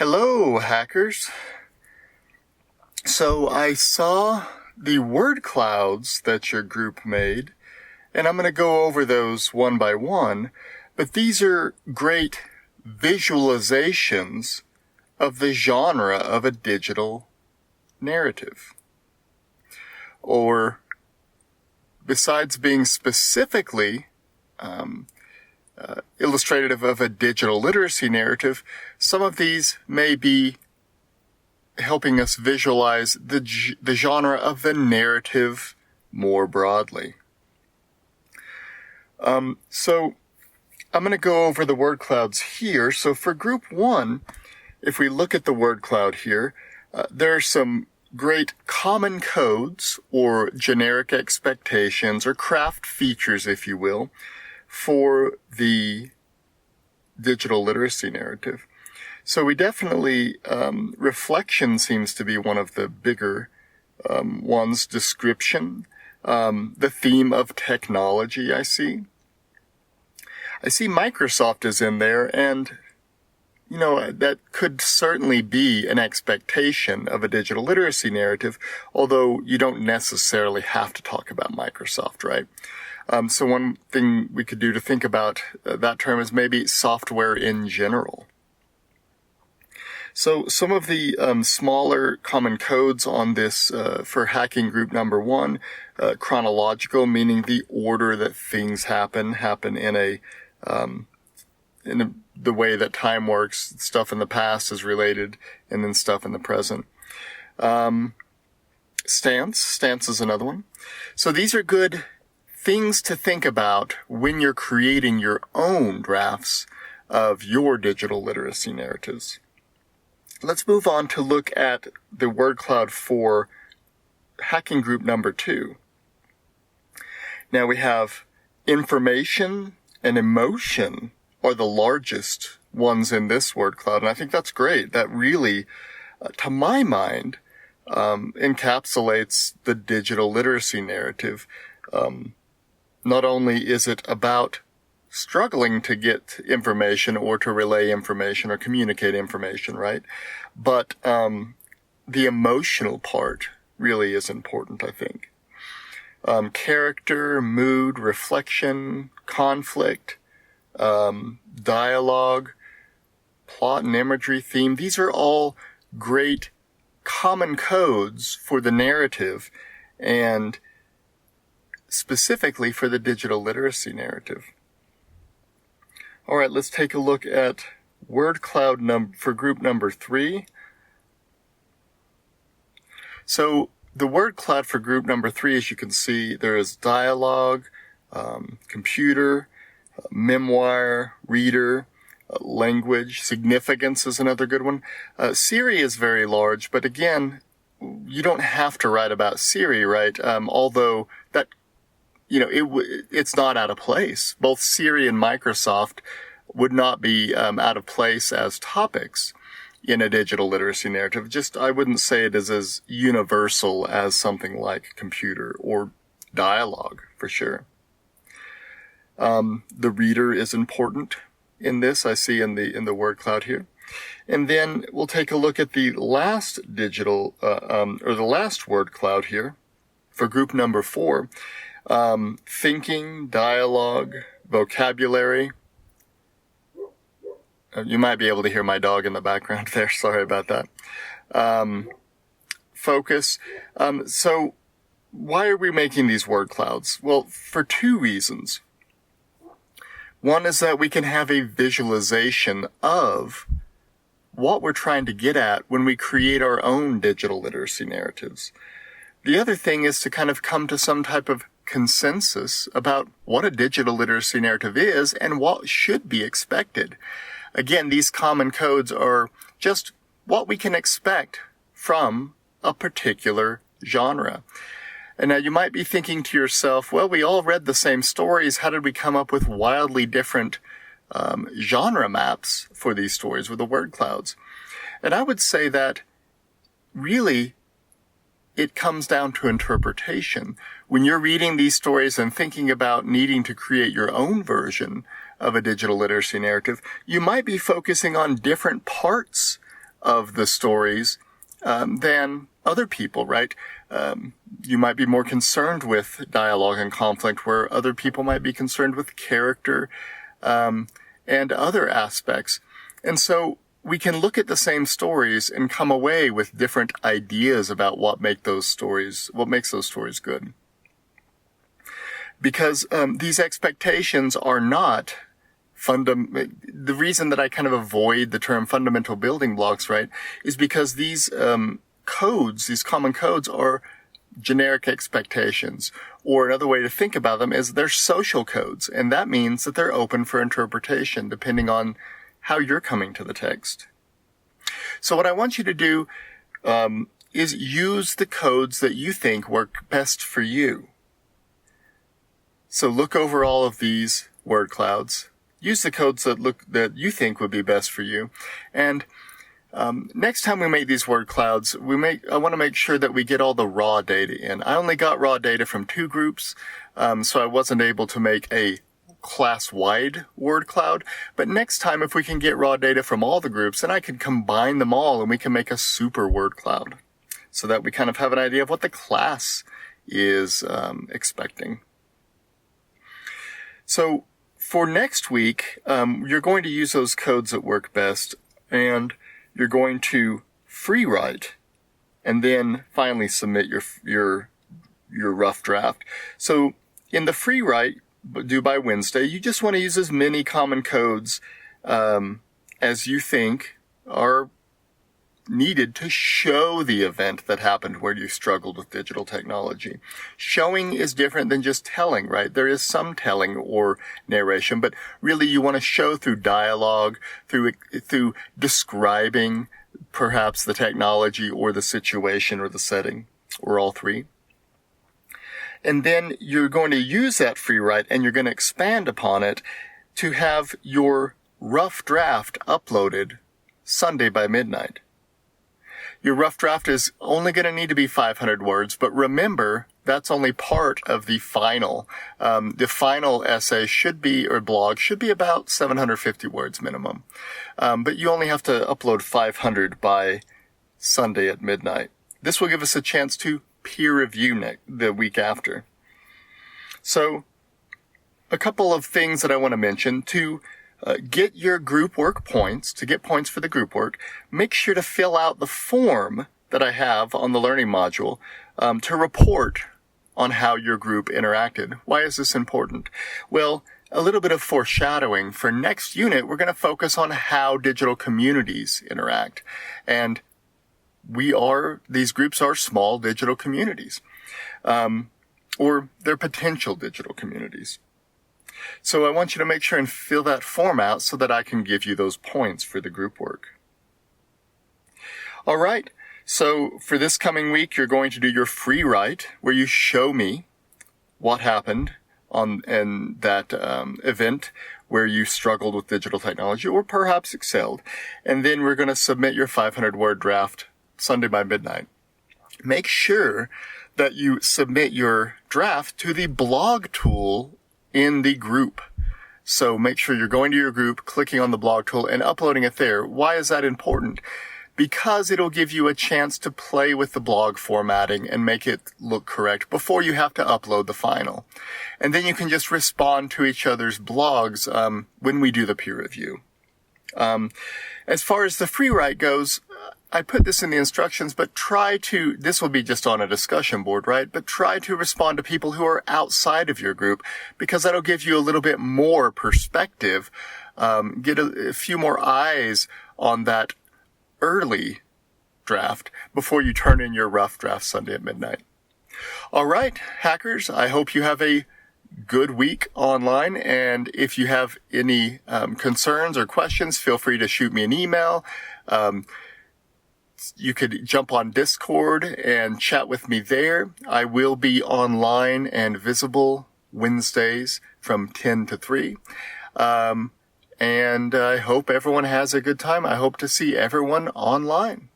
Hello, hackers. So I saw the word clouds that your group made, and I'm going to go over those one by one, but these are great visualizations of the genre of a digital narrative. Or, besides being specifically illustrative of a digital literacy narrative, some of these may be helping us visualize the genre of the narrative more broadly. So I'm going to go over the word clouds here. So for group one, if we look at the word cloud here, there are some great common codes or generic expectations or craft features, if you will, for the digital literacy narrative. So we definitely, reflection seems to be one of the bigger ones. Description, the theme of technology I see Microsoft is in there, and that could certainly be an expectation of a digital literacy narrative, although you don't necessarily have to talk about Microsoft, right? So one thing we could do to think about that term is maybe software in general. So some of the smaller common codes on this for hacking group number one, chronological, meaning the order that things happen in the way that time works. Stuff in the past is related, and then stuff in the present. Stance is another one. So these are good things to think about when you're creating your own drafts of your digital literacy narratives. Let's move on to look at the word cloud for hacking group number two. Now we have information and emotion are the largest ones in this word cloud, and I think that's great. That really, to my mind, encapsulates the digital literacy narrative. Not only is it about struggling to get information or to relay information or communicate information, right? But the emotional part really is important, I think. Character, mood, reflection, conflict, dialogue, plot and imagery, theme. These are all great common codes for the narrative and specifically for the digital literacy narrative. All right, let's take a look at word cloud for group number three. So the word cloud for group number three, as you can see, there is dialogue, computer, memoir, reader, language. Significance is another good one. Siri is very large, but again, you don't have to write about Siri, right? Although that, it's not out of place. Both Siri and Microsoft would not be out of place as topics in a digital literacy narrative. I wouldn't say it is as universal as something like computer or dialogue, for sure. The reader is important in this, I see in the word cloud here. And then we'll take a look at the last digital, or the last word cloud here for group number four. Thinking, dialogue, vocabulary. You might be able to hear my dog in the background there. Sorry about that. Focus. So why are we making these word clouds? Well, for two reasons. One is that we can have a visualization of what we're trying to get at when we create our own digital literacy narratives. The other thing is to kind of come to some type of consensus about what a digital literacy narrative is and what should be expected. Again, these common codes are just what we can expect from a particular genre. And now you might be thinking to yourself, well, we all read the same stories. How did we come up with wildly different genre maps for these stories with the word clouds? And I would say that really it comes down to interpretation. When you're reading these stories and thinking about needing to create your own version of a digital literacy narrative, you might be focusing on different parts of the stories than other people, right? You might be more concerned with dialogue and conflict, where other people might be concerned with character and other aspects. And so we can look at the same stories and come away with different ideas about what makes those stories good. Because these expectations are not the reason that I kind of avoid the term fundamental building blocks, right, is because these these common codes are generic expectations. Or another way to think about them is they're social codes, and that means that they're open for interpretation depending on how you're coming to the text. So what I want you to do is use the codes that you think work best for you. So look over all of these word clouds. Use the codes that you think would be best for you. And next time we make these word clouds, I want to make sure that we get all the raw data in. I only got raw data from 2 groups, so I wasn't able to make a class-wide word cloud. But next time, if we can get raw data from all the groups, then I can combine them all and we can make a super word cloud so that we kind of have an idea of what the class is expecting. So for next week, you're going to use those codes that work best, and you're going to free write and then finally submit your rough draft. So in the free write, due by Wednesday, you just want to use as many common codes as you think are needed to show the event that happened where you struggled with digital technology. Showing is different than just telling, right? There is some telling or narration, but really you want to show through dialogue, through describing perhaps the technology or the situation or the setting, or all three. And then you're going to use that free write and you're going to expand upon it to have your rough draft uploaded Sunday by midnight. Your rough draft is only going to need to be 500 words, but remember, that's only part of the final. The final essay blog should be about 750 words minimum. But you only have to upload 500 by Sunday at midnight. This will give us a chance to peer review the week after. So, a couple of things that I want to mention. To get your group work points, to get points for the group work, make sure to fill out the form that I have on the learning module to report on how your group interacted. Why is this important? Well, a little bit of foreshadowing. For next unit, we're going to focus on how digital communities interact. And these groups are small digital communities, or they're potential digital communities. So I want you to make sure and fill that form out so that I can give you those points for the group work. All right. So for this coming week, you're going to do your free write where you show me what happened in that event where you struggled with digital technology or perhaps excelled. And then we're going to submit your 500-word draft Sunday by midnight. Make sure that you submit your draft to the blog tool in the group. So make sure you're going to your group, clicking on the blog tool and uploading it there. Why is that important? Because it'll give you a chance to play with the blog formatting and make it look correct before you have to upload the final. And then you can just respond to each other's blogs when we do the peer review. As far as the free write goes, I put this in the instructions, but this will be just on a discussion board, right? But try to respond to people who are outside of your group, because that'll give you a little bit more perspective, get a few more eyes on that early draft before you turn in your rough draft Sunday at midnight. All right, hackers, I hope you have a good week online. And if you have any concerns or questions, feel free to shoot me an email. You could jump on Discord and chat with me there. I will be online and visible Wednesdays from 10 to 3. And I hope everyone has a good time. I hope to see everyone online.